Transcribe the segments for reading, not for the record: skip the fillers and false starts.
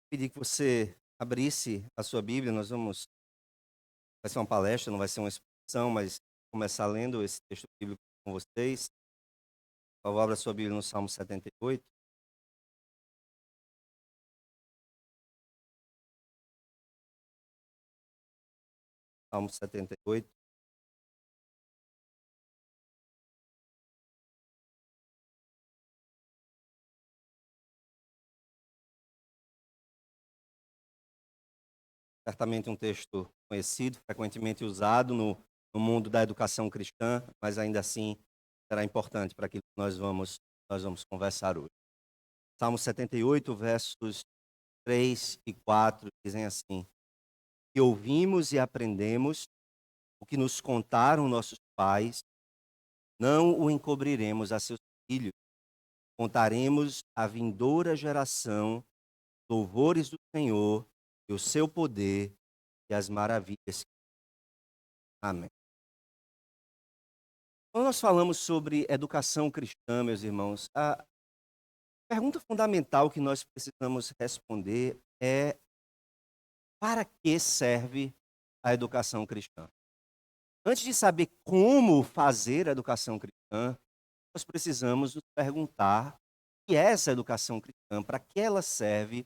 Pedir que você abrisse a sua Bíblia, vai ser uma palestra, não vai ser uma exposição, mas começar lendo esse texto bíblico com vocês. Por favor, abra a sua Bíblia no Salmo 78. Salmo 78. Certamente um texto conhecido, frequentemente usado no mundo da educação cristã, mas ainda assim será importante para aquilo que nós vamos conversar hoje. Salmo 78, versos 3 e 4 dizem assim: que ouvimos e aprendemos o que nos contaram nossos pais, não o encobriremos a seus filhos, contaremos à vindoura geração louvores do Senhor e o seu poder e as maravilhas. Amém. Quando nós falamos sobre educação cristã, meus irmãos, a pergunta fundamental que nós precisamos responder é: para que serve a educação cristã? Antes de saber como fazer a educação cristã, nós precisamos nos perguntar o que é essa educação cristã, para que ela serve,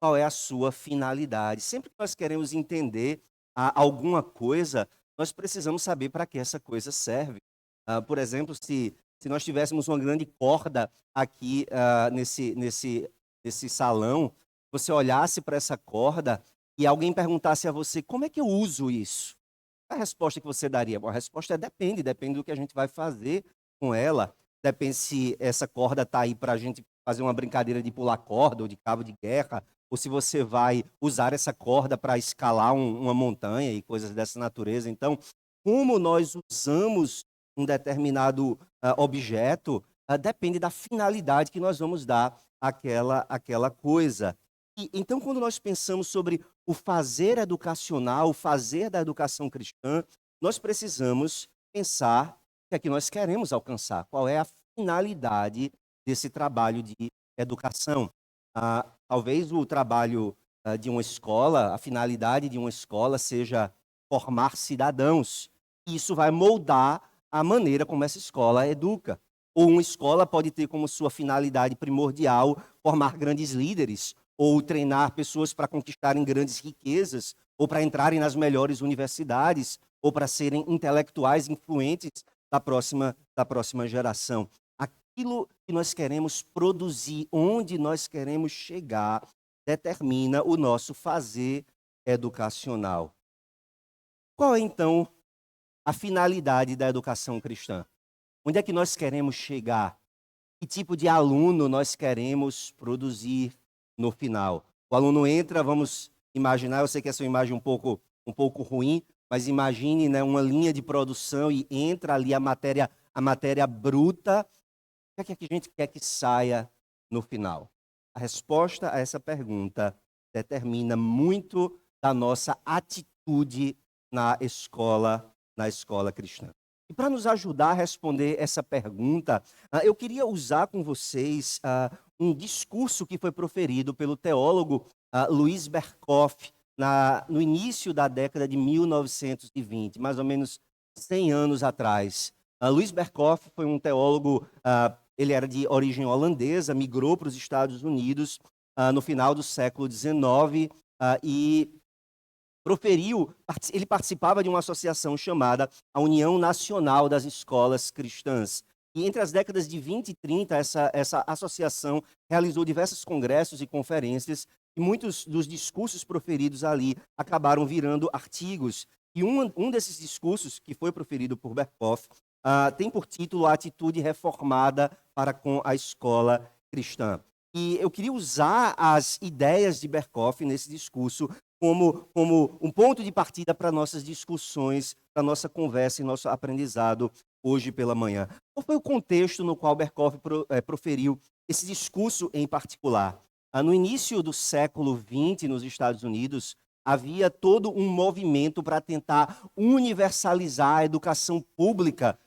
qual é a sua finalidade. Sempre que nós queremos entender alguma coisa, nós precisamos saber para que essa coisa serve. Por exemplo, se nós tivéssemos uma grande corda aqui nesse salão, você olhasse para essa corda e alguém perguntasse a você: como é que eu uso isso? A resposta que você daria? Bom, a resposta é depende do que a gente vai fazer com ela. Depende se essa corda está aí para a gente fazer uma brincadeira de pular corda ou de cabo de guerra, ou se você vai usar essa corda para escalar uma montanha e coisas dessa natureza. Então, como nós usamos um determinado objeto, depende da finalidade que nós vamos dar àquela coisa. Então, quando nós pensamos sobre o fazer educacional, o fazer da educação cristã, nós precisamos pensar o que é que nós queremos alcançar, qual é a finalidade desse trabalho de educação. Talvez o trabalho de uma escola, a finalidade de uma escola seja formar cidadãos. Isso vai moldar a maneira como essa escola educa. Ou uma escola pode ter como sua finalidade primordial formar grandes líderes, ou treinar pessoas para conquistarem grandes riquezas, ou para entrarem nas melhores universidades, ou para serem intelectuais influentes da próxima geração. Aquilo que nós queremos produzir, onde nós queremos chegar, determina o nosso fazer educacional. Qual é, então, a finalidade da educação cristã? Onde é que nós queremos chegar? Que tipo de aluno nós queremos produzir no final? O aluno entra, vamos imaginar, eu sei que essa é uma imagem um pouco ruim, mas imagine, né, uma linha de produção e entra ali a matéria bruta. O que é que a gente quer que saia no final? A resposta a essa pergunta determina muito da nossa atitude na escola cristã. E para nos ajudar a responder essa pergunta, eu queria usar com vocês um discurso que foi proferido pelo teólogo Luiz Berkoff no início da década de 1920, mais ou menos 100 anos atrás. Luiz Berkoff foi um teólogo, ele era de origem holandesa, migrou para os Estados Unidos no final do século XIX e ele participava de uma associação chamada a União Nacional das Escolas Cristãs. E entre as décadas de 20 e 30, essa associação realizou diversos congressos e conferências, e muitos dos discursos proferidos ali acabaram virando artigos. E um desses discursos, que foi proferido por Berkoff, tem por título A Atitude Reformada para com a Escola Cristã. E eu queria usar as ideias de Berkoff nesse discurso como um ponto de partida para nossas discussões, para nossa conversa e nosso aprendizado hoje pela manhã. Qual foi o contexto no qual Berkoff proferiu esse discurso em particular? No início do século XX, nos Estados Unidos, havia todo um movimento para tentar universalizar a educação pública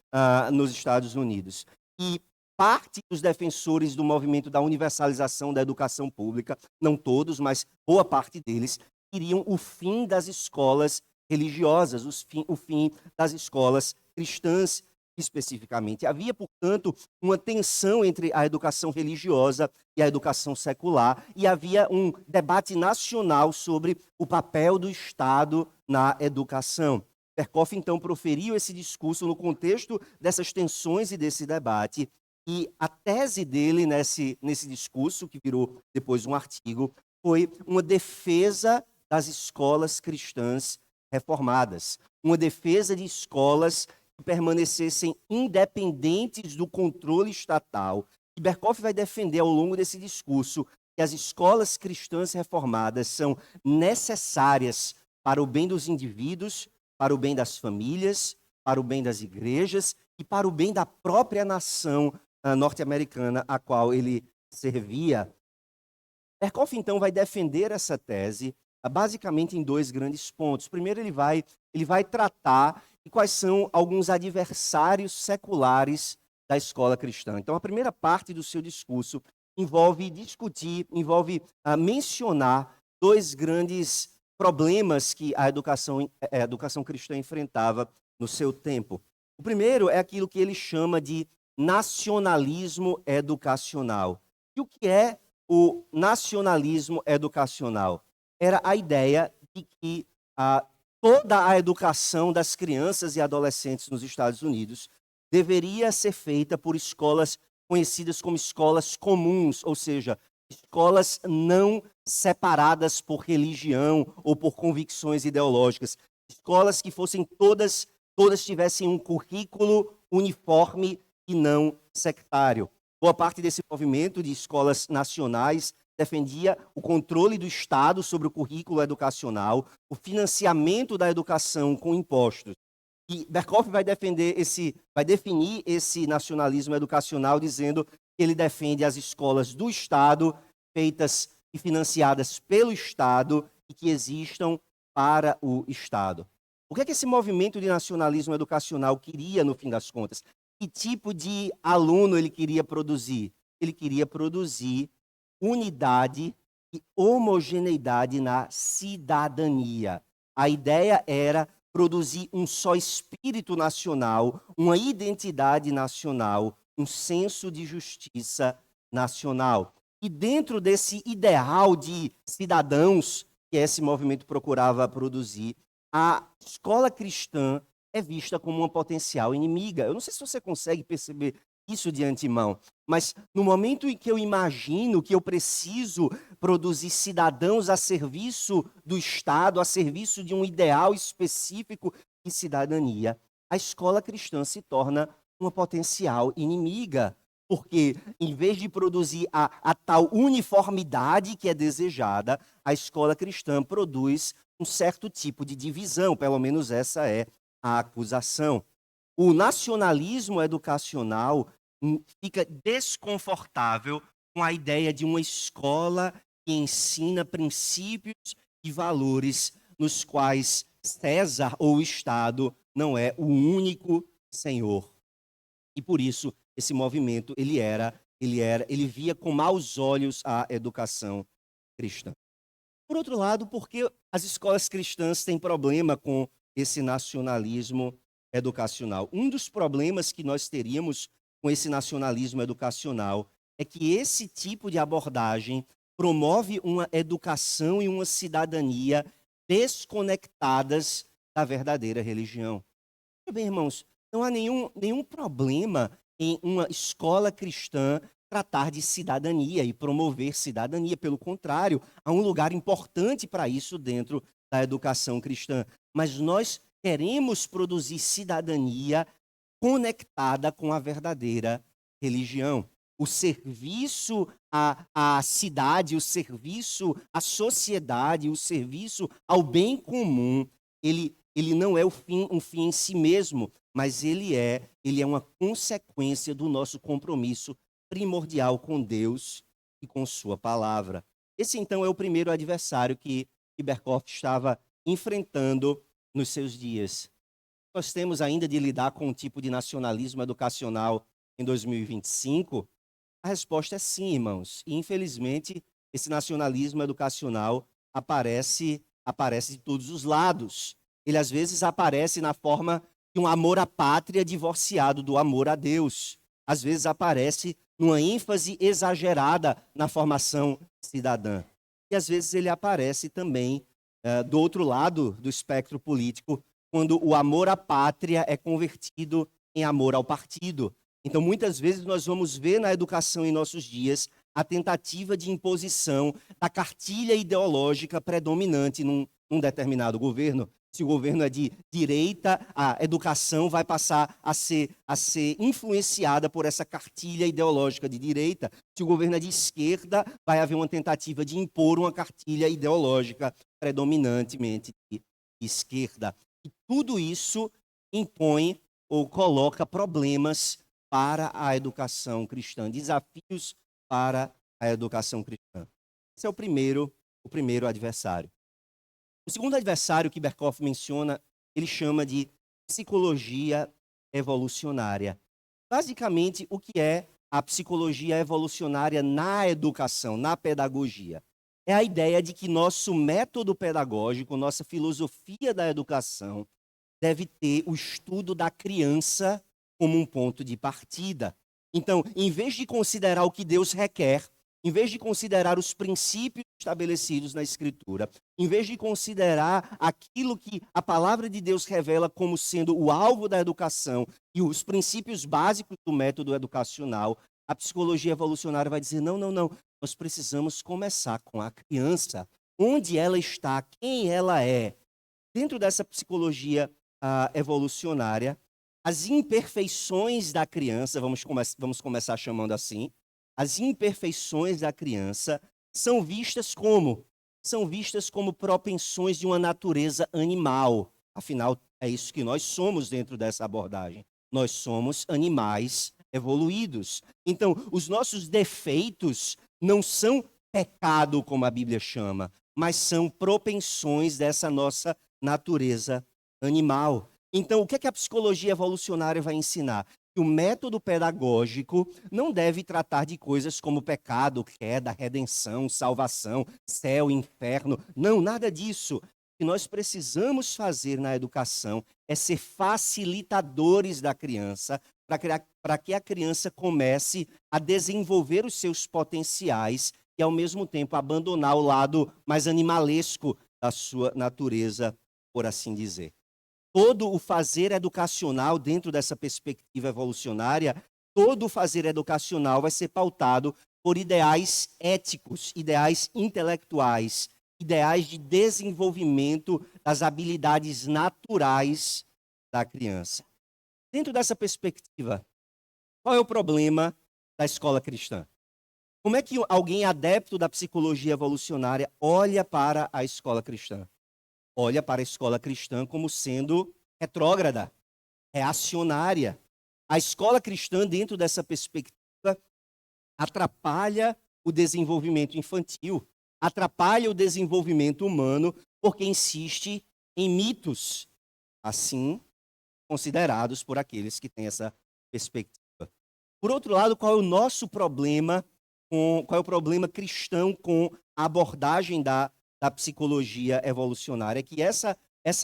nos Estados Unidos. E parte dos defensores do movimento da universalização da educação pública, não todos, mas boa parte deles, queriam o fim das escolas religiosas, o fim das escolas cristãs especificamente. Havia, portanto, uma tensão entre a educação religiosa e a educação secular, e havia um debate nacional sobre o papel do Estado na educação. Berkoff, então, proferiu esse discurso no contexto dessas tensões e desse debate, e a tese dele nesse discurso, que virou depois um artigo, foi uma defesa das escolas cristãs reformadas, uma defesa de escolas que permanecessem independentes do controle estatal. E Berkoff vai defender ao longo desse discurso que as escolas cristãs reformadas são necessárias para o bem dos indivíduos, para o bem das famílias, para o bem das igrejas e para o bem da própria nação norte-americana a qual ele servia. Berkoff, então, vai defender essa tese basicamente em dois grandes pontos. Primeiro, ele vai tratar de quais são alguns adversários seculares da escola cristã. Então, a primeira parte do seu discurso envolve discutir, mencionar dois grandes problemas que a educação cristã enfrentava no seu tempo. O primeiro é aquilo que ele chama de nacionalismo educacional. E o que é o nacionalismo educacional? Era a ideia de que toda a educação das crianças e adolescentes nos Estados Unidos deveria ser feita por escolas conhecidas como escolas comuns, ou seja, escolas não separadas por religião ou por convicções ideológicas, escolas que fossem todas tivessem um currículo uniforme e não sectário. Boa parte desse movimento de escolas nacionais defendia o controle do Estado sobre o currículo educacional, o financiamento da educação com impostos. E Berkoff vai definir esse nacionalismo educacional dizendo que ele defende as escolas do Estado, feitas e financiadas pelo Estado e que existam para o Estado. O que é que esse movimento de nacionalismo educacional queria, no fim das contas? Que tipo de aluno ele queria produzir? Ele queria produzir unidade e homogeneidade na cidadania. A ideia era produzir um só espírito nacional, uma identidade nacional, um senso de justiça nacional. E dentro desse ideal de cidadãos que esse movimento procurava produzir, a escola cristã é vista como uma potencial inimiga. Eu não sei se você consegue perceber isso de antemão, mas no momento em que eu imagino que eu preciso produzir cidadãos a serviço do Estado, a serviço de um ideal específico de cidadania, a escola cristã se torna uma potencial inimiga, porque em vez de produzir a tal uniformidade que é desejada, a escola cristã produz um certo tipo de divisão, pelo menos essa é a acusação. O nacionalismo educacional fica desconfortável com a ideia de uma escola que ensina princípios e valores nos quais César ou o Estado não é o único senhor. E por isso esse movimento ele via com maus olhos a educação cristã. Por outro lado, porque as escolas cristãs têm problema com esse nacionalismo educacional? Um dos problemas que nós teríamos com esse nacionalismo educacional é que esse tipo de abordagem promove uma educação e uma cidadania desconectadas da verdadeira religião. Bem, irmãos, não há nenhum problema em uma escola cristã tratar de cidadania e promover cidadania. Pelo contrário, há um lugar importante para isso dentro da educação cristã. Mas nós queremos produzir cidadania conectada com a verdadeira religião. O serviço à cidade, o serviço à sociedade, o serviço ao bem comum, ele não é um fim em si mesmo, mas ele é uma consequência do nosso compromisso primordial com Deus e com sua palavra. Esse, então, é o primeiro adversário que Berkoff estava enfrentando nos seus dias. Nós temos ainda de lidar com um tipo de nacionalismo educacional em 2025? A resposta é sim, irmãos. E, infelizmente, esse nacionalismo educacional aparece de todos os lados. Ele, às vezes, aparece na forma de um amor à pátria divorciado do amor a Deus. Às vezes, aparece numa ênfase exagerada na formação cidadã. E, às vezes, ele aparece também do outro lado do espectro político, quando o amor à pátria é convertido em amor ao partido. Então, muitas vezes, nós vamos ver na educação em nossos dias a tentativa de imposição da cartilha ideológica predominante num determinado governo. Se o governo é de direita, a educação vai passar a ser influenciada por essa cartilha ideológica de direita. Se o governo é de esquerda, vai haver uma tentativa de impor uma cartilha ideológica predominantemente de esquerda. E tudo isso impõe ou coloca problemas para a educação cristã, desafios para a educação cristã. Esse é o primeiro adversário. O segundo adversário que Berkhoff menciona, ele chama de psicologia evolucionária. Basicamente, o que é a psicologia evolucionária na educação, na pedagogia? É a ideia de que nosso método pedagógico, nossa filosofia da educação, deve ter o estudo da criança como um ponto de partida. Então, em vez de considerar o que Deus requer, em vez de considerar os princípios estabelecidos na Escritura, em vez de considerar aquilo que a palavra de Deus revela como sendo o alvo da educação e os princípios básicos do método educacional, a psicologia evolucionária vai dizer: não, não, não, nós precisamos começar com a criança, onde ela está, quem ela é. Dentro dessa psicologia evolucionária, as imperfeições da criança, vamos começar chamando assim, as imperfeições da criança são vistas como? São vistas como propensões de uma natureza animal. Afinal, é isso que nós somos dentro dessa abordagem. Nós somos animais evoluídos. Então, os nossos defeitos não são pecado, como a Bíblia chama, mas são propensões dessa nossa natureza animal. Então, o que é que a psicologia evolucionária vai ensinar? Que o método pedagógico não deve tratar de coisas como pecado, queda, redenção, salvação, céu, inferno. Não, nada disso. O que nós precisamos fazer na educação é ser facilitadores da criança, para que a criança comece a desenvolver os seus potenciais e, ao mesmo tempo, abandonar o lado mais animalesco da sua natureza, por assim dizer. Todo o fazer educacional, dentro dessa perspectiva evolucionária, todo o fazer educacional vai ser pautado por ideais éticos, ideais intelectuais, ideais de desenvolvimento das habilidades naturais da criança. Dentro dessa perspectiva, qual é o problema da escola cristã? Como é que alguém adepto da psicologia evolucionária olha para a escola cristã? Olha para a escola cristã como sendo retrógrada, reacionária. A escola cristã, dentro dessa perspectiva, atrapalha o desenvolvimento infantil, atrapalha o desenvolvimento humano, porque insiste em mitos, assim considerados por aqueles que têm essa perspectiva. Por outro lado, qual é o nosso problema, qual é o problema cristão com a abordagem da psicologia evolucionária? É que essa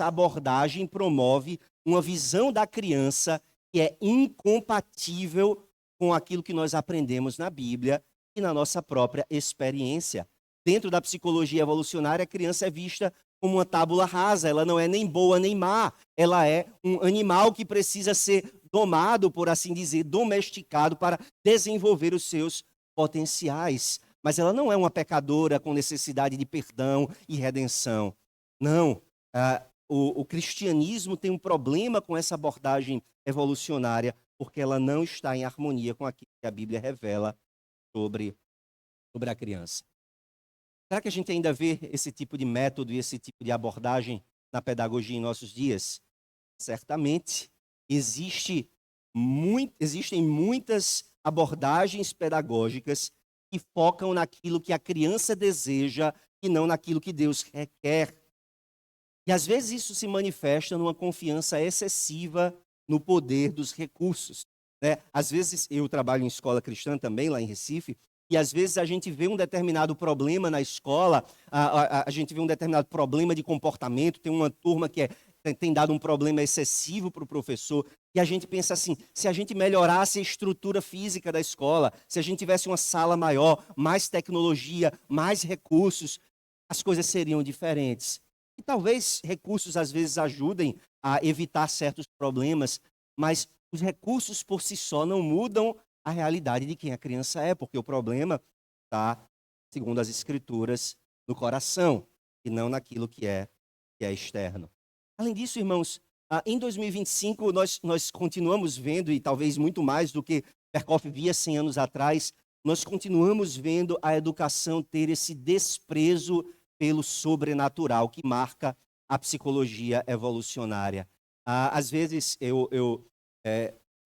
abordagem promove uma visão da criança que é incompatível com aquilo que nós aprendemos na Bíblia e na nossa própria experiência. Dentro da psicologia evolucionária, a criança é vista como uma tábula rasa, ela não é nem boa nem má, ela é um animal que precisa ser domado, por assim dizer, domesticado para desenvolver os seus potenciais. Mas ela não é uma pecadora com necessidade de perdão e redenção. Não. O cristianismo tem um problema com essa abordagem evolucionária, porque ela não está em harmonia com aquilo que a Bíblia revela sobre a criança. Será que a gente ainda vê esse tipo de método e esse tipo de abordagem na pedagogia em nossos dias? Certamente. Existem muitas abordagens pedagógicas que focam naquilo que a criança deseja e não naquilo que Deus requer. E às vezes isso se manifesta numa confiança excessiva no poder dos recursos. né? Às vezes, eu trabalho em escola cristã também, lá em Recife, e às vezes a gente vê um determinado problema na escola, a gente vê um determinado problema de comportamento, tem uma turma que tem dado um problema excessivo para o professor, e a gente pensa assim, se a gente melhorasse a estrutura física da escola, se a gente tivesse uma sala maior, mais tecnologia, mais recursos, as coisas seriam diferentes. E talvez recursos às vezes ajudem a evitar certos problemas, mas os recursos por si só não mudam a realidade de quem a criança é, porque o problema está, segundo as escrituras, no coração e não naquilo que é externo. Além disso, irmãos, em 2025 nós continuamos vendo, e talvez muito mais do que Perkoff via 100 anos atrás, nós continuamos vendo a educação ter esse desprezo pelo sobrenatural que marca a psicologia evolucionária. Às vezes eu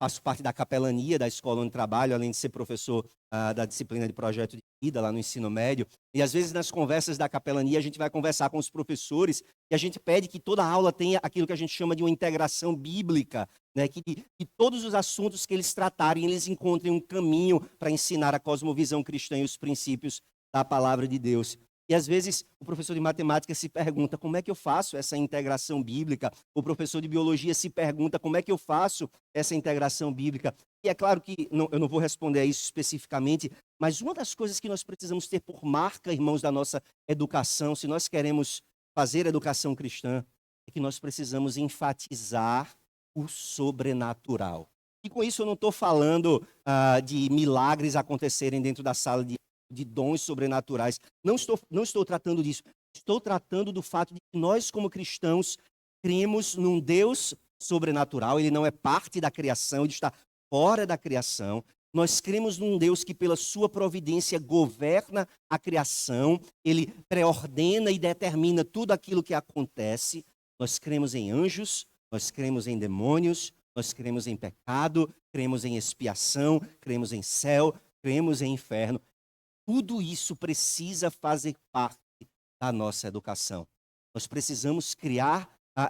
faço parte da capelania da escola onde trabalho, além de ser professor da disciplina de projeto de vida lá no ensino médio. E às vezes nas conversas da capelania a gente vai conversar com os professores e a gente pede que toda aula tenha aquilo que a gente chama de uma integração bíblica, né? Que todos os assuntos que eles tratarem, eles encontrem um caminho para ensinar a cosmovisão cristã e os princípios da palavra de Deus. E às vezes o professor de matemática se pergunta como é que eu faço essa integração bíblica? O professor de biologia se pergunta como é que eu faço essa integração bíblica? E é claro que eu não vou responder a isso especificamente, mas uma das coisas que nós precisamos ter por marca, irmãos, da nossa educação, se nós queremos fazer educação cristã, é que nós precisamos enfatizar o sobrenatural. E com isso eu não estou falando de milagres acontecerem dentro da sala de dons sobrenaturais. Não estou tratando disso. Estou tratando do fato de que nós, como cristãos, cremos num Deus sobrenatural. Ele não é parte da criação, ele está fora da criação. Nós cremos num Deus que, pela sua providência, governa a criação. Ele preordena e determina tudo aquilo que acontece. Nós cremos em anjos, nós cremos em demônios, nós cremos em pecado, cremos em expiação, cremos em céu, cremos em inferno. Tudo isso precisa fazer parte da nossa educação. Nós precisamos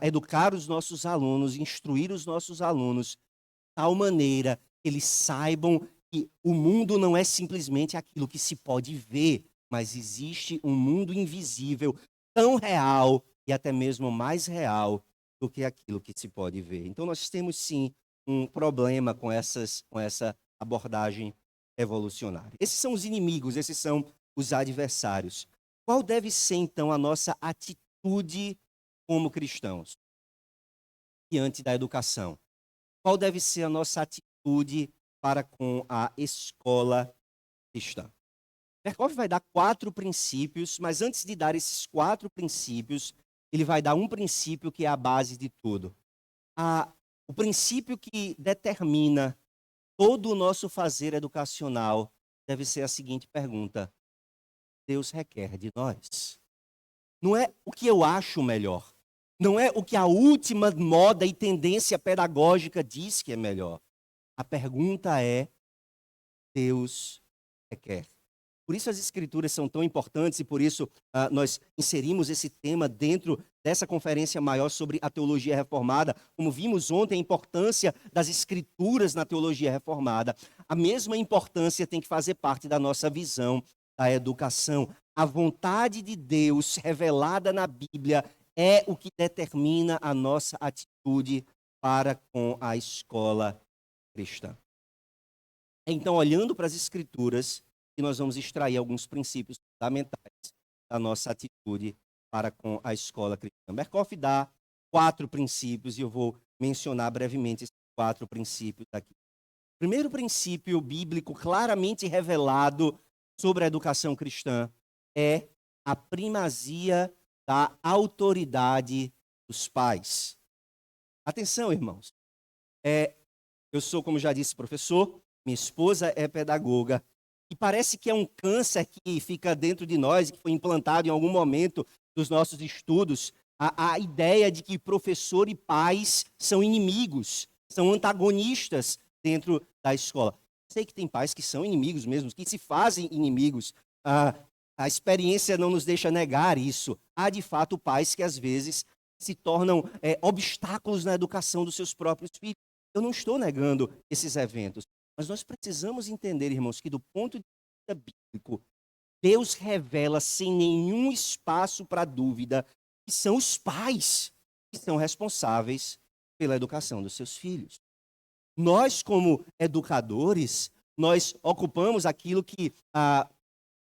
educar os nossos alunos, instruir os nossos alunos de tal maneira que eles saibam que o mundo não é simplesmente aquilo que se pode ver, mas existe um mundo invisível, tão real e até mesmo mais real do que aquilo que se pode ver. Então nós temos sim um problema com essa abordagem evolucionária. Esses são os inimigos, esses são os adversários. Qual deve ser, então, a nossa atitude como cristãos diante da educação? Qual deve ser a nossa atitude para com a escola cristã? Perkoff vai dar 4 princípios, mas antes de dar esses 4 princípios, ele vai dar um princípio que é a base de tudo. O princípio que determina todo o nosso fazer educacional deve ser a seguinte pergunta: Deus requer de nós. Não é o que eu acho melhor. Não é o que a última moda e tendência pedagógica diz que é melhor. A pergunta é: Deus requer. Por isso as escrituras são tão importantes e por isso nós inserimos esse tema dentro dessa conferência maior sobre a teologia reformada. Como vimos ontem, a importância das escrituras na teologia reformada. A mesma importância tem que fazer parte da nossa visão da educação. A vontade de Deus revelada na Bíblia é o que determina a nossa atitude para com a escola cristã. Então, olhando para as escrituras, que nós vamos extrair alguns princípios fundamentais da nossa atitude para com a escola cristã. Berkoff dá 4 princípios e eu vou mencionar brevemente esses 4 princípios aqui. O primeiro princípio bíblico claramente revelado sobre a educação cristã é a primazia da autoridade dos pais. Atenção, irmãos. Eu sou, como já disse, professor, minha esposa é pedagoga, e parece que é um câncer que fica dentro de nós, que foi implantado em algum momento dos nossos estudos, a ideia de que professor e pais são inimigos, são antagonistas dentro da escola. Sei que tem pais que são inimigos mesmo, que se fazem inimigos. A experiência não nos deixa negar isso. Há, de fato, pais que às vezes se tornam obstáculos na educação dos seus próprios filhos. Eu não estou negando esses eventos, mas nós precisamos entender, irmãos, que do ponto de vista bíblico, Deus revela sem nenhum espaço para dúvida que são os pais que são responsáveis pela educação dos seus filhos. Nós, como educadores, nós ocupamos aquilo que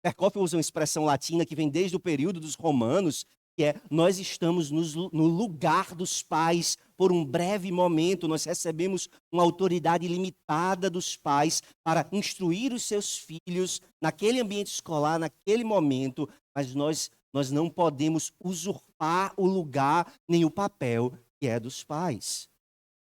Perkoff usa uma expressão latina que vem desde o período dos romanos, que é: nós estamos no lugar dos pais por um breve momento, nós recebemos uma autoridade limitada dos pais para instruir os seus filhos naquele ambiente escolar, naquele momento, mas nós não podemos usurpar o lugar nem o papel que é dos pais.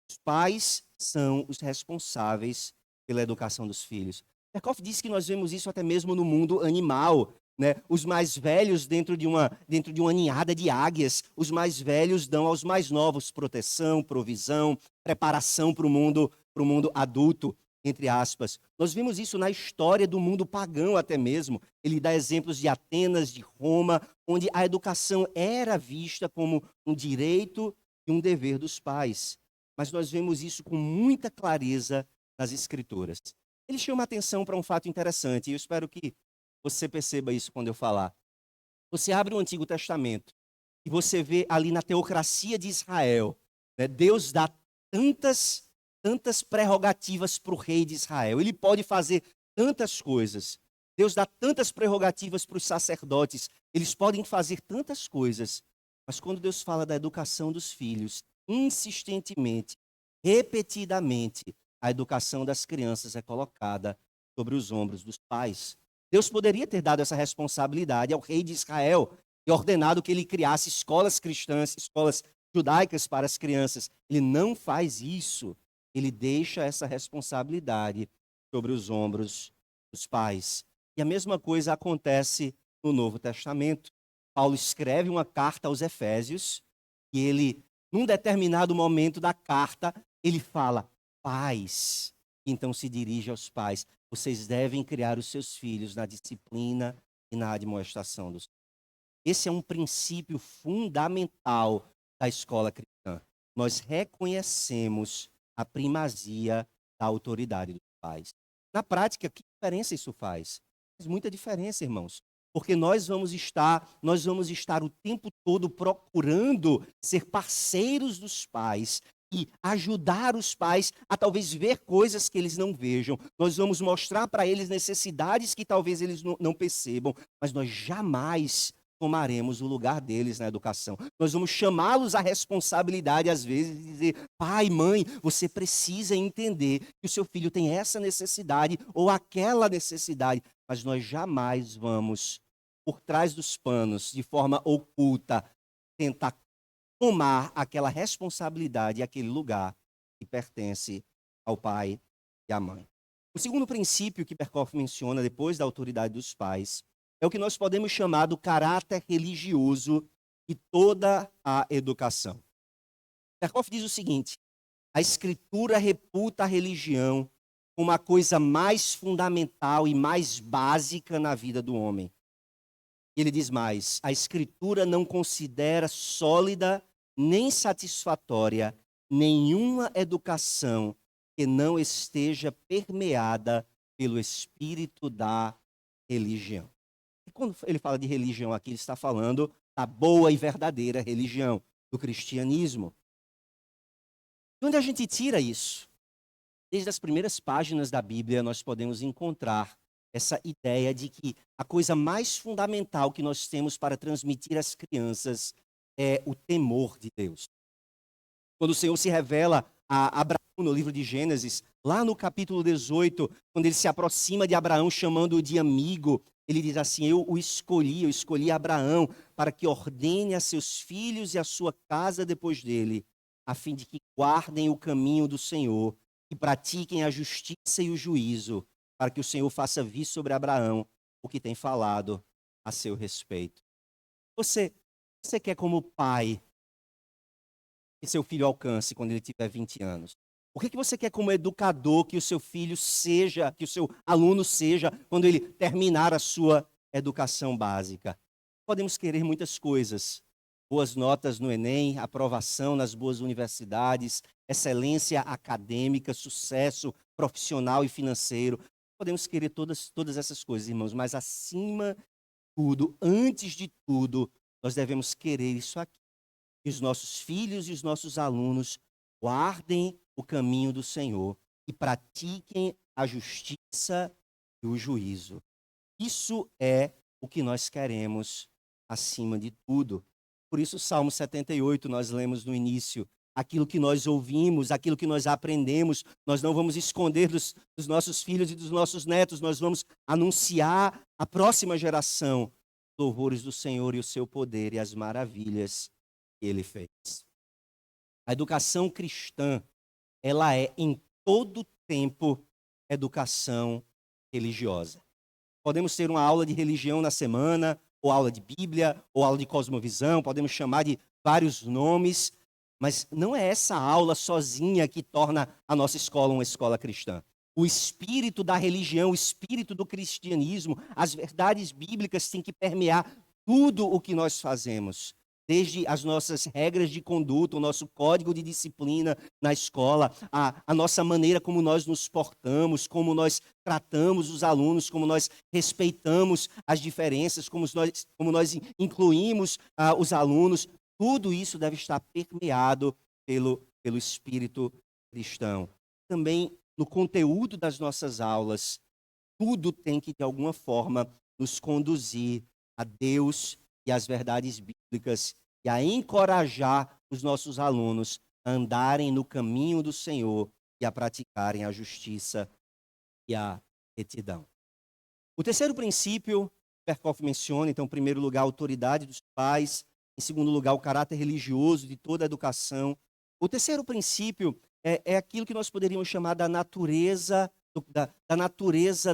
Os pais são os responsáveis pela educação dos filhos. Perkoff diz que nós vemos isso até mesmo no mundo animal, né? Os mais velhos dentro de uma ninhada de águias, os mais velhos dão aos mais novos proteção, provisão, preparação para o mundo adulto, entre aspas. Nós vimos isso na história do mundo pagão até mesmo. Ele dá exemplos de Atenas, de Roma, onde a educação era vista como um direito e um dever dos pais. Mas nós vemos isso com muita clareza nas Escrituras. Ele chama a atenção para um fato interessante, e eu espero que você perceba isso quando eu falar. Você abre o Antigo Testamento e você vê ali na teocracia de Israel, né, Deus dá tantas prerrogativas para o rei de Israel. Ele pode fazer tantas coisas. Deus dá tantas prerrogativas para os sacerdotes. Eles podem fazer tantas coisas. Mas quando Deus fala da educação dos filhos, insistentemente, repetidamente, a educação das crianças é colocada sobre os ombros dos pais. Deus poderia ter dado essa responsabilidade ao rei de Israel e ordenado que ele criasse escolas cristãs, escolas judaicas para as crianças. Ele não faz isso. Ele deixa essa responsabilidade sobre os ombros dos pais. E a mesma coisa acontece no Novo Testamento. Paulo escreve uma carta aos Efésios e ele, num determinado momento da carta, ele fala: pais. Então se dirige aos pais: vocês devem criar os seus filhos na disciplina e na admoestação dos. Esse é um princípio fundamental da escola cristã. Nós reconhecemos a primazia da autoridade dos pais. Na prática, que diferença isso faz? Faz muita diferença, irmãos. Porque nós vamos estar o tempo todo procurando ser parceiros dos pais e ajudar os pais a talvez ver coisas que eles não vejam. Nós vamos mostrar para eles necessidades que talvez eles não percebam, mas nós jamais tomaremos o lugar deles na educação. Nós vamos chamá-los à responsabilidade, às vezes, e dizer: pai, mãe, você precisa entender que o seu filho tem essa necessidade ou aquela necessidade, mas nós jamais vamos, por trás dos panos, de forma oculta, tentar tomar aquela responsabilidade e aquele lugar que pertence ao pai e à mãe. O segundo princípio que Perkoff menciona depois da autoridade dos pais é o que nós podemos chamar do caráter religioso de toda a educação. Perkoff diz o seguinte: a Escritura reputa a religião como a coisa mais fundamental e mais básica na vida do homem. Ele diz mais: a Escritura não considera sólida nem satisfatória nenhuma educação que não esteja permeada pelo espírito da religião. E quando ele fala de religião aqui, ele está falando da boa e verdadeira religião, do cristianismo. De onde a gente tira isso? Desde as primeiras páginas da Bíblia, nós podemos encontrar essa ideia de que a coisa mais fundamental que nós temos para transmitir às crianças é o temor de Deus. Quando o Senhor se revela a Abraão no livro de Gênesis, lá no capítulo 18, quando ele se aproxima de Abraão chamando-o de amigo, ele diz assim: eu escolhi Abraão para que ordene a seus filhos e a sua casa depois dele, a fim de que guardem o caminho do Senhor e pratiquem a justiça e o juízo, para que o Senhor faça vir sobre Abraão o que tem falado a seu respeito. Você quer, como pai, que seu filho alcance quando ele tiver 20 anos? O que você quer como educador que o seu filho seja, que o seu aluno seja, quando ele terminar a sua educação básica? Podemos querer muitas coisas, boas notas no Enem, aprovação nas boas universidades, excelência acadêmica, sucesso profissional e financeiro. Podemos querer todas essas coisas, irmãos, mas acima de tudo, antes de tudo, nós devemos querer isso aqui. Que os nossos filhos e os nossos alunos guardem o caminho do Senhor e pratiquem a justiça e o juízo. Isso é o que nós queremos acima de tudo. Por isso, Salmo 78, nós lemos no início, aquilo que nós ouvimos, aquilo que nós aprendemos, nós não vamos esconder dos nossos filhos e dos nossos netos, nós vamos anunciar à próxima geração os louvores do Senhor e o seu poder e as maravilhas que ele fez. A educação cristã, ela é em todo tempo educação religiosa. Podemos ter uma aula de religião na semana, ou aula de Bíblia, ou aula de cosmovisão, podemos chamar de vários nomes, mas não é essa aula sozinha que torna a nossa escola uma escola cristã. O espírito da religião, o espírito do cristianismo, as verdades bíblicas têm que permear tudo o que nós fazemos. Desde as nossas regras de conduta, o nosso código de disciplina na escola, a nossa maneira como nós nos portamos, como nós tratamos os alunos, como nós respeitamos as diferenças, como nós incluímos os alunos, tudo isso deve estar permeado pelo espírito cristão. Também no conteúdo das nossas aulas, tudo tem que, de alguma forma, nos conduzir a Deus e às verdades bíblicas e a encorajar os nossos alunos a andarem no caminho do Senhor e a praticarem a justiça e a retidão. O terceiro princípio, Berkhoff menciona, então, em primeiro lugar, a autoridade dos pais, em segundo lugar, o caráter religioso de toda a educação. O terceiro princípio é aquilo que nós poderíamos chamar da natureza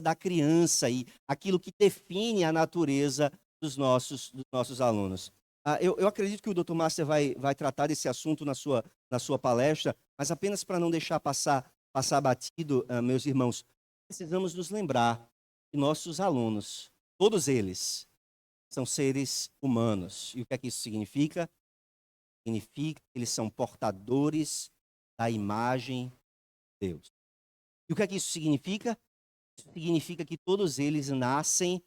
da criança e aquilo que define a natureza dos nossos alunos. Eu acredito que o Dr. Master vai tratar desse assunto na sua palestra, mas apenas para não deixar passar batido, meus irmãos, precisamos nos lembrar que nossos alunos, todos eles, são seres humanos. E o que é que isso significa? Significa que eles são portadores da imagem de Deus. E o que é que isso significa? Isso significa que todos eles nascem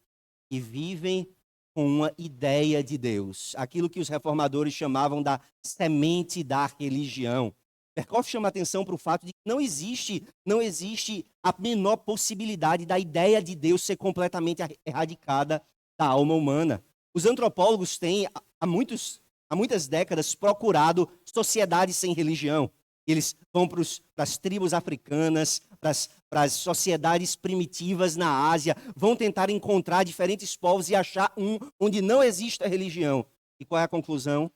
e vivem com uma ideia de Deus. Aquilo que os reformadores chamavam da semente da religião. Berkhoff chama atenção para o fato de que não existe a menor possibilidade da ideia de Deus ser completamente erradicada da alma humana. Os antropólogos têm, há muitas décadas, procurado sociedades sem religião. Eles vão para as tribos africanas, para as sociedades primitivas na Ásia, vão tentar encontrar diferentes povos e achar um onde não existe a religião. E qual é a conclusão?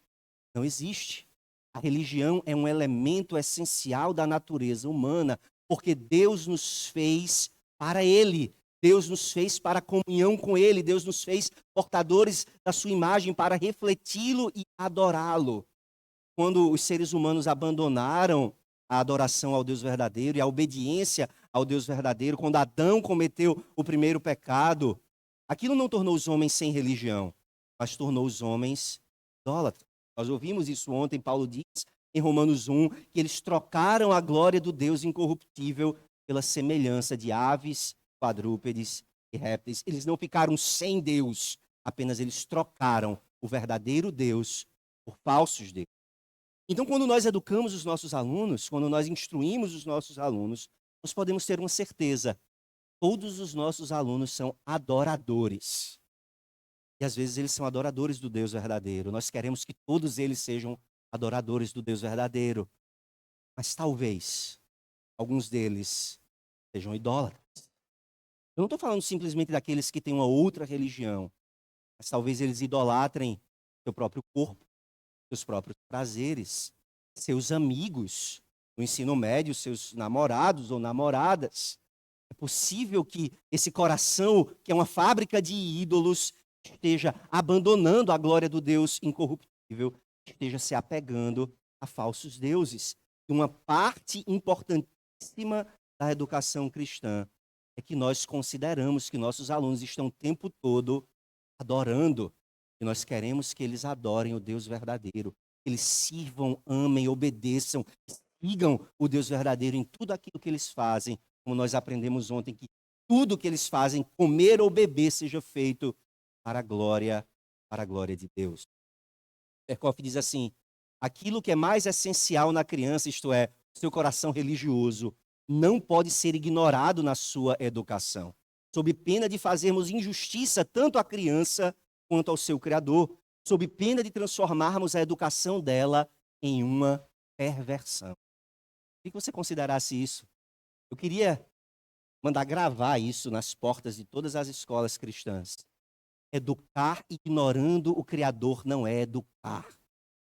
Não existe. A religião é um elemento essencial da natureza humana, porque Deus nos fez para Ele. Deus nos fez para a comunhão com Ele. Deus nos fez portadores da sua imagem para refleti-lo e adorá-lo. Quando os seres humanos abandonaram a adoração ao Deus verdadeiro e a obediência ao Deus verdadeiro, quando Adão cometeu o primeiro pecado, aquilo não tornou os homens sem religião, mas tornou os homens idólatras. Nós ouvimos isso ontem, Paulo diz em Romanos 1, que eles trocaram a glória do Deus incorruptível pela semelhança de aves, quadrúpedes e répteis. Eles não ficaram sem Deus, apenas eles trocaram o verdadeiro Deus por falsos deuses. Então, quando nós educamos os nossos alunos, quando nós instruímos os nossos alunos, nós podemos ter uma certeza: todos os nossos alunos são adoradores. E às vezes eles são adoradores do Deus verdadeiro. Nós queremos que todos eles sejam adoradores do Deus verdadeiro. Mas talvez alguns deles sejam idólatras. Eu não estou falando simplesmente daqueles que têm uma outra religião, mas talvez eles idolatrem seu próprio corpo, seus próprios prazeres, seus amigos no ensino médio, seus namorados ou namoradas. É possível que esse coração, que é uma fábrica de ídolos, esteja abandonando a glória do Deus incorruptível, esteja se apegando a falsos deuses. E uma parte importantíssima da educação cristã é que nós consideramos que nossos alunos estão o tempo todo adorando. E nós queremos que eles adorem o Deus verdadeiro, que eles sirvam, amem, obedeçam, sigam o Deus verdadeiro em tudo aquilo que eles fazem, como nós aprendemos ontem, que tudo que eles fazem, comer ou beber, seja feito para a glória de Deus. Berkoff diz assim: aquilo que é mais essencial na criança, isto é, seu coração religioso, não pode ser ignorado na sua educação, sob pena de fazermos injustiça tanto à criança quanto ao seu Criador, sob pena de transformarmos a educação dela em uma perversão. Queria que você considerasse isso. Eu queria mandar gravar isso nas portas de todas as escolas cristãs. Educar ignorando o Criador não é educar.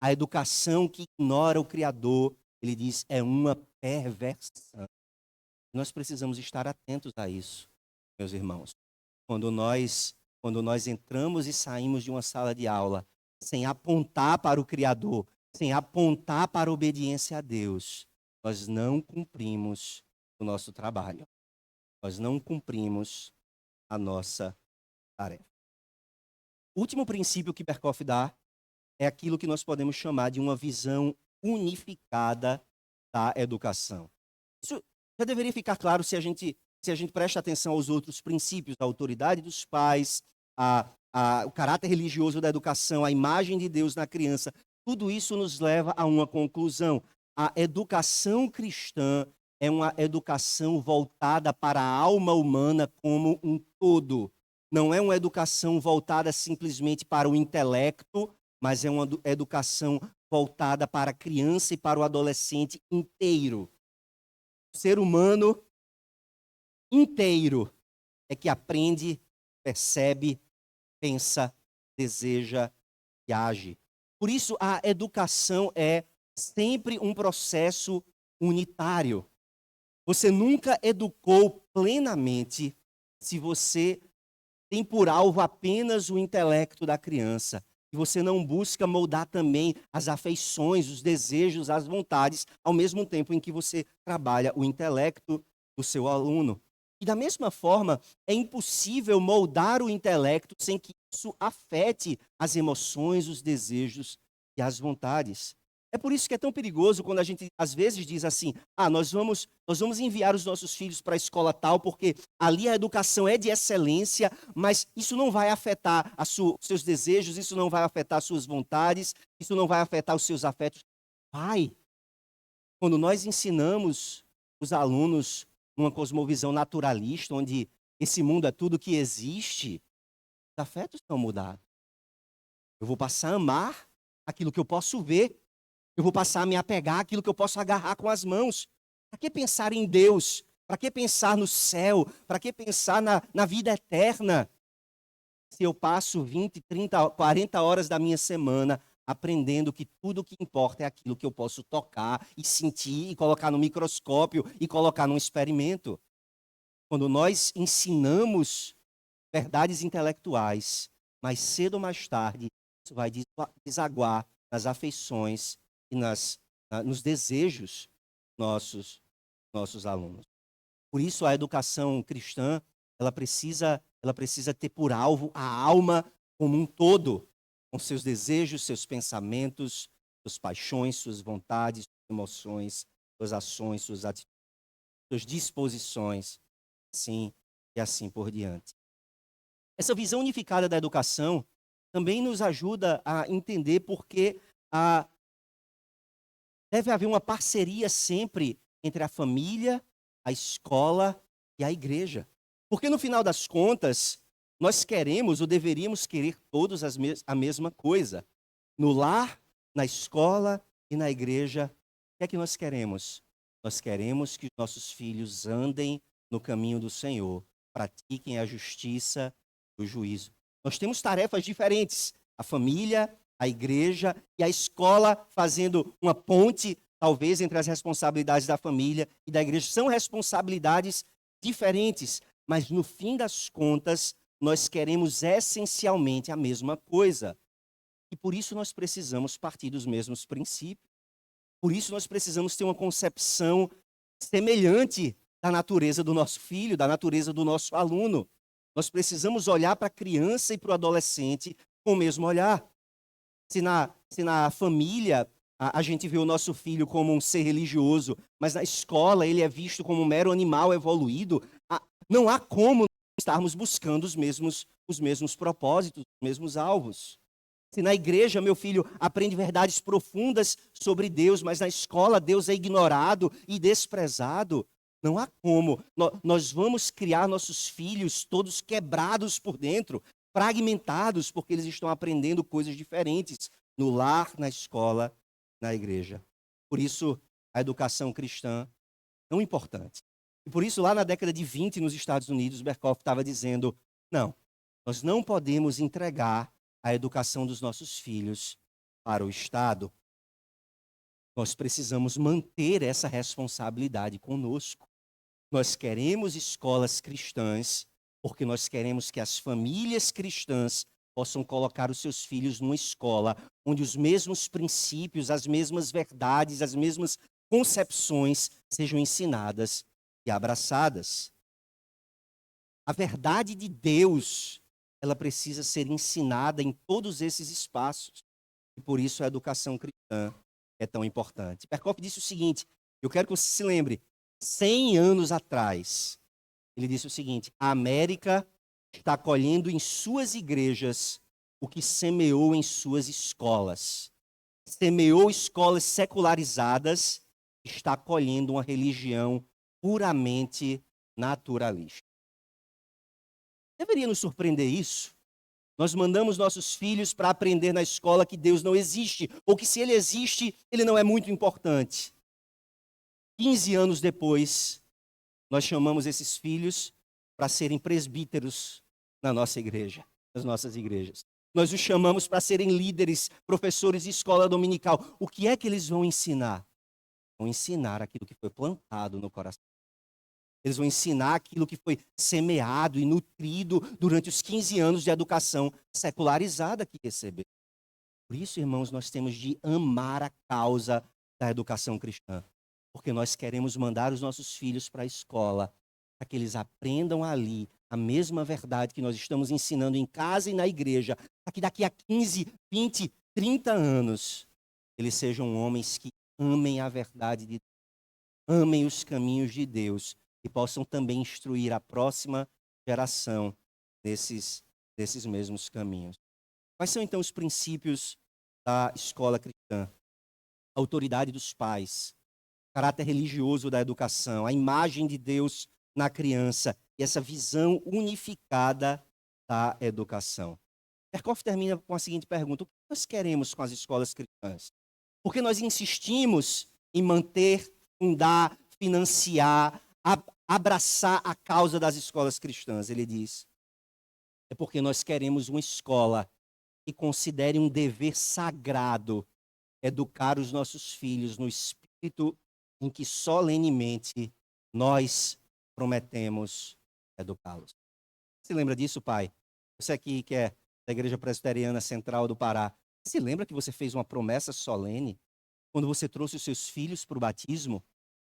A educação que ignora o Criador, ele diz, é uma perversão. Nós precisamos estar atentos a isso, meus irmãos. Quando nós entramos e saímos de uma sala de aula sem apontar para o Criador, sem apontar para a obediência a Deus, nós não cumprimos o nosso trabalho. Nós não cumprimos a nossa tarefa. O último princípio que Berkoff dá é aquilo que nós podemos chamar de uma visão unificada da educação. Isso já deveria ficar claro se a gente presta atenção aos outros princípios, a autoridade dos pais, o caráter religioso da educação, a imagem de Deus na criança. Tudo isso nos leva a uma conclusão. A educação cristã é uma educação voltada para a alma humana como um todo. Não é uma educação voltada simplesmente para o intelecto, mas é uma educação voltada para a criança e para o adolescente inteiro. O ser humano inteiro é que aprende, percebe, pensa, deseja e age. Por isso, a educação é sempre um processo unitário. Você nunca educou plenamente se você tem por alvo apenas o intelecto da criança. E você não busca moldar também as afeições, os desejos, as vontades, ao mesmo tempo em que você trabalha o intelecto do seu aluno. E da mesma forma, é impossível moldar o intelecto sem que isso afete as emoções, os desejos e as vontades. É por isso que é tão perigoso quando a gente, às vezes, diz assim, nós vamos enviar os nossos filhos para a escola tal, porque ali a educação é de excelência, mas isso não vai afetar os seus desejos, isso não vai afetar as suas vontades, isso não vai afetar os seus afetos. Quando nós ensinamos os alunos numa cosmovisão naturalista, onde esse mundo é tudo que existe, os afetos estão mudados. Eu vou passar a amar aquilo que eu posso ver. Eu vou passar a me apegar àquilo que eu posso agarrar com as mãos. Para que pensar em Deus? Para que pensar no céu? Para que pensar na vida eterna? Se eu passo 20, 30, 40 horas da minha semana aprendendo que tudo o que importa é aquilo que eu posso tocar e sentir e colocar no microscópio e colocar num experimento. Quando nós ensinamos verdades intelectuais, mais cedo ou mais tarde, isso vai desaguar nas afeições e nos desejos nossos alunos. Por isso, a educação cristã, ela precisa ter por alvo a alma como um todo, com seus desejos, seus pensamentos, suas paixões, suas vontades, suas emoções, suas ações, suas atitudes, suas disposições, assim e assim por diante. Essa visão unificada da educação também nos ajuda a entender por que deve haver uma parceria sempre entre a família, a escola e a igreja. Porque no final das contas, nós queremos ou deveríamos querer todos a mesma coisa. No lar, na escola e na igreja, o que é que nós queremos? Nós queremos que os nossos filhos andem no caminho do Senhor, pratiquem a justiça e o juízo. Nós temos tarefas diferentes. A família, a igreja e a escola fazendo uma ponte, talvez, entre as responsabilidades da família e da igreja. São responsabilidades diferentes, mas no fim das contas, nós queremos essencialmente a mesma coisa. E por isso nós precisamos partir dos mesmos princípios. Por isso nós precisamos ter uma concepção semelhante da natureza do nosso filho, da natureza do nosso aluno. Nós precisamos olhar para a criança e para o adolescente com o mesmo olhar. Se na família a gente vê o nosso filho como um ser religioso, mas na escola ele é visto como um mero animal evoluído, não há como estarmos buscando os mesmos propósitos, os mesmos alvos. Se na igreja meu filho aprende verdades profundas sobre Deus, mas na escola Deus é ignorado e desprezado, não há como. Nós vamos criar nossos filhos todos quebrados por dentro, fragmentados, porque eles estão aprendendo coisas diferentes no lar, na escola, na igreja. Por isso, a educação cristã é tão importante. E por isso, lá na década de 20, nos Estados Unidos, Berkhoff estava dizendo: não, nós não podemos entregar a educação dos nossos filhos para o Estado. Nós precisamos manter essa responsabilidade conosco. Nós queremos escolas cristãs, porque nós queremos que as famílias cristãs possam colocar os seus filhos numa escola onde os mesmos princípios, as mesmas verdades, as mesmas concepções sejam ensinadas e abraçadas. A verdade de Deus, ela precisa ser ensinada em todos esses espaços. E por isso a educação cristã é tão importante. Berkhoff disse o seguinte, eu quero que você se lembre, 100 anos atrás, ele disse o seguinte: a América está colhendo em suas igrejas o que semeou em suas escolas. Semeou escolas secularizadas, está colhendo uma religião puramente naturalista. Deveria nos surpreender isso? Nós mandamos nossos filhos para aprender na escola que Deus não existe, ou que se ele existe, ele não é muito importante. 15 anos depois, nós chamamos esses filhos para serem presbíteros na nossa igreja, nas nossas igrejas. Nós os chamamos para serem líderes, professores de escola dominical. O que é que eles vão ensinar? Vão ensinar aquilo que foi plantado no coração. Eles vão ensinar aquilo que foi semeado e nutrido durante os 15 anos de educação secularizada que receberam. Por isso, irmãos, nós temos de amar a causa da educação cristã. Porque nós queremos mandar os nossos filhos para a escola, para que eles aprendam ali a mesma verdade que nós estamos ensinando em casa e na igreja, para que daqui a 15, 20, 30 anos, eles sejam homens que amem a verdade de Deus, amem os caminhos de Deus e possam também instruir a próxima geração desses mesmos caminhos. Quais são, então, os princípios da escola cristã? A autoridade dos pais, o caráter religioso da educação, a imagem de Deus na criança e essa visão unificada da educação. Berkhoff termina com a seguinte pergunta: o que nós queremos com as escolas cristãs? Por que nós insistimos em manter, fundar, financiar, abraçar a causa das escolas cristãs? Ele diz: é porque nós queremos uma escola que considere um dever sagrado educar os nossos filhos no espírito em que solenemente nós prometemos educá-los. Se lembra disso, pai? Você aqui que é da Igreja Presbiteriana Central do Pará, se lembra que você fez uma promessa solene? Quando você trouxe os seus filhos para o batismo,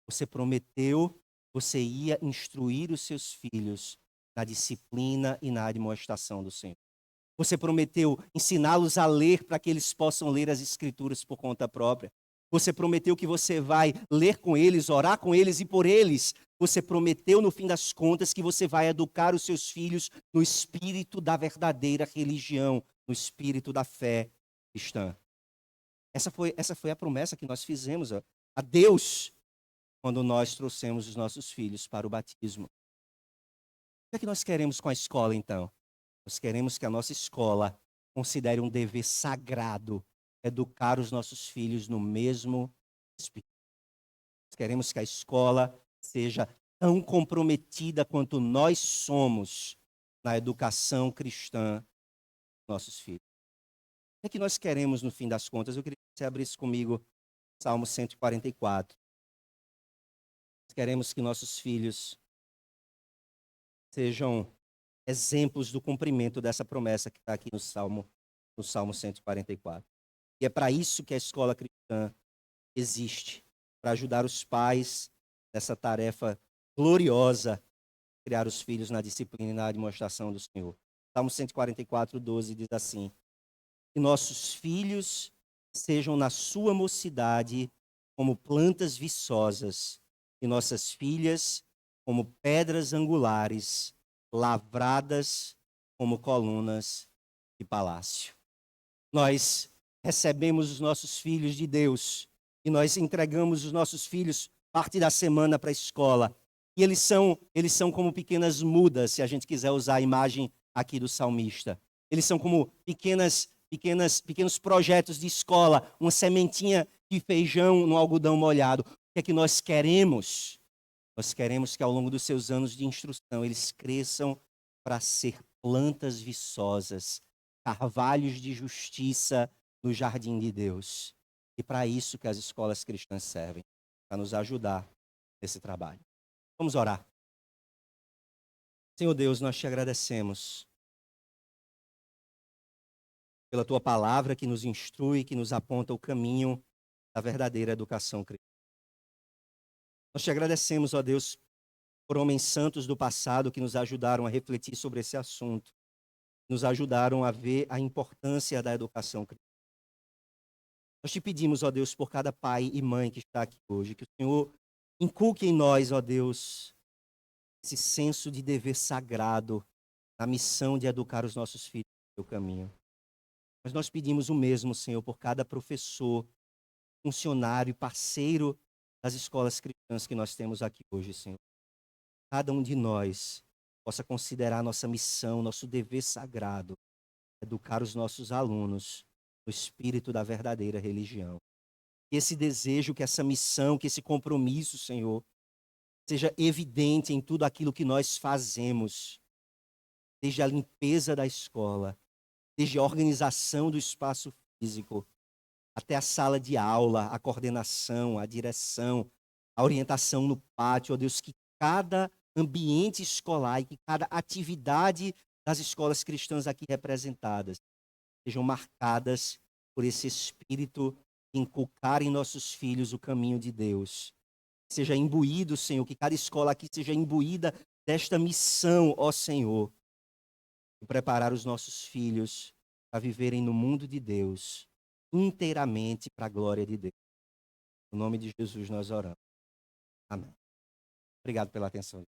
você prometeu, você ia instruir os seus filhos na disciplina e na admoestação do Senhor. Você prometeu ensiná-los a ler para que eles possam ler as Escrituras por conta própria. Você prometeu que você vai ler com eles, orar com eles e por eles. Você prometeu, no fim das contas, que você vai educar os seus filhos no espírito da verdadeira religião, no espírito da fé cristã. Essa foi a promessa que nós fizemos a Deus quando nós trouxemos os nossos filhos para o batismo. O que é que nós queremos com a escola, então? Nós queremos que a nossa escola considere um dever sagrado educar os nossos filhos no mesmo espírito. Nós queremos que a escola seja tão comprometida quanto nós somos na educação cristã dos nossos filhos. O que é que nós queremos no fim das contas? Eu queria que você abrisse comigo Salmo 144. Nós queremos que nossos filhos sejam exemplos do cumprimento dessa promessa que está aqui no Salmo 144. E é para isso que a escola cristã existe, para ajudar os pais nessa tarefa gloriosa, criar os filhos na disciplina e na demonstração do Senhor. Salmo 144, 12 diz assim: que nossos filhos sejam na sua mocidade como plantas viçosas e nossas filhas como pedras angulares, lavradas como colunas de palácio. Nós recebemos os nossos filhos de Deus e nós entregamos os nossos filhos parte da semana para a escola. E eles são como pequenas mudas, se a gente quiser usar a imagem aqui do salmista. Eles são como pequenos projetos de escola, uma sementinha de feijão no algodão molhado. O que é que nós queremos? Nós queremos que ao longo dos seus anos de instrução eles cresçam para ser plantas viçosas, carvalhos de justiça no jardim de Deus. E para isso que as escolas cristãs servem, para nos ajudar nesse trabalho. Vamos orar. Senhor Deus, nós te agradecemos pela tua palavra que nos instrui, que nos aponta o caminho da verdadeira educação cristã. Nós te agradecemos, ó Deus, por homens santos do passado que nos ajudaram a refletir sobre esse assunto, nos ajudaram a ver a importância da educação cristã. Nós te pedimos, ó Deus, por cada pai e mãe que está aqui hoje, que o Senhor inculque em nós, ó Deus, esse senso de dever sagrado na missão de educar os nossos filhos no seu caminho. Mas nós pedimos o mesmo, Senhor, por cada professor, funcionário, parceiro das escolas cristãs que nós temos aqui hoje, Senhor. Cada um de nós possa considerar nossa missão, nosso dever sagrado, educar os nossos alunos no espírito da verdadeira religião. Que esse desejo, que essa missão, que esse compromisso, Senhor, seja evidente em tudo aquilo que nós fazemos, desde a limpeza da escola, desde a organização do espaço físico, até a sala de aula, a coordenação, a direção, a orientação no pátio. Ó Deus, que cada ambiente escolar e que cada atividade das escolas cristãs aqui representadas sejam marcadas por esse espírito de inculcar em nossos filhos o caminho de Deus. Seja imbuído, Senhor, que cada escola aqui seja imbuída desta missão, ó Senhor, de preparar os nossos filhos para viverem no mundo de Deus, inteiramente para a glória de Deus. No nome de Jesus nós oramos. Amém. Obrigado pela atenção.